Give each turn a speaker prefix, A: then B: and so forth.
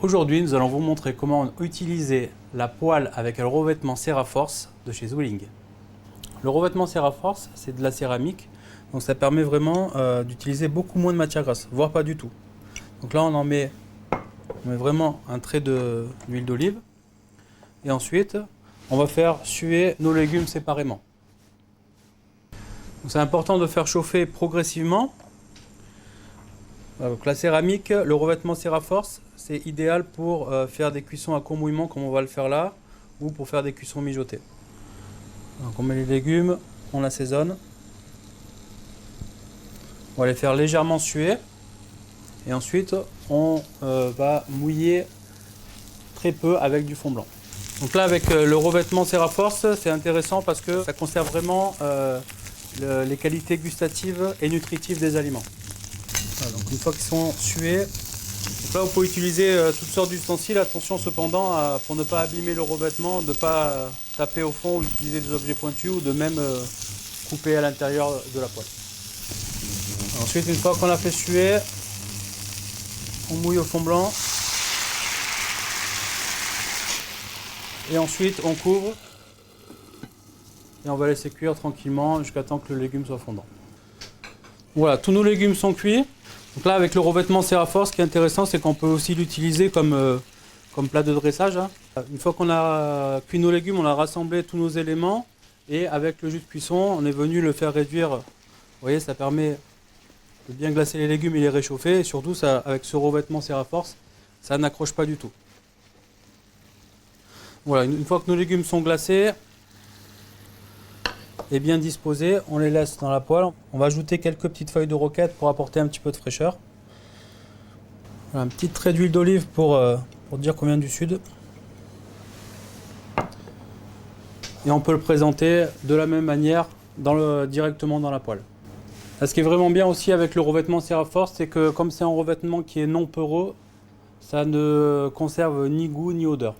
A: Aujourd'hui, nous allons vous montrer comment utiliser la poêle avec le revêtement Ceraforce de chez Zuling. Le revêtement Ceraforce, c'est de la céramique, donc ça permet vraiment d'utiliser beaucoup moins de matière grasse, voire pas du tout. Donc là, on met vraiment un trait d'huile d'olive, et ensuite, on va faire suer nos légumes séparément. C'est important de faire chauffer progressivement. Donc la céramique, le revêtement Ceraforce, c'est idéal pour faire des cuissons à court mouillement comme on va le faire là, ou pour faire des cuissons mijotées. Donc on met les légumes, on assaisonne. On va les faire légèrement suer. Et ensuite, on va mouiller très peu avec du fond blanc. Donc là, avec le revêtement Ceraforce, c'est intéressant parce que ça conserve vraiment les qualités gustatives et nutritives des aliments. Voilà, donc une fois qu'ils sont sués, donc là vous pouvez utiliser toutes sortes d'ustensiles. Attention cependant pour ne pas abîmer le revêtement, de ne pas taper au fond ou utiliser des objets pointus ou de même couper à l'intérieur de la poêle. Ensuite, une fois qu'on a fait suer, on mouille au fond blanc et ensuite on couvre et on va laisser cuire tranquillement jusqu'à temps que le légume soit fondant. Voilà, tous nos légumes sont cuits. Donc là, avec le revêtement Ceraforce, ce qui est intéressant, c'est qu'on peut aussi l'utiliser comme plat de dressage. Une fois qu'on a cuit nos légumes, on a rassemblé tous nos éléments et avec le jus de cuisson, on est venu le faire réduire. Vous voyez, ça permet de bien glacer les légumes et les réchauffer. Et surtout, ça, avec ce revêtement Ceraforce, ça n'accroche pas du tout. Voilà, une fois que nos légumes sont glacés et bien disposés, on les laisse dans la poêle. On va ajouter quelques petites feuilles de roquette pour apporter un petit peu de fraîcheur. Voilà, un petit trait d'huile d'olive pour dire qu'on vient du sud. Et on peut le présenter de la même manière directement dans la poêle. Là, ce qui est vraiment bien aussi avec le revêtement Ceraforce, c'est que comme c'est un revêtement qui est non poreux, ça ne conserve ni goût ni odeur.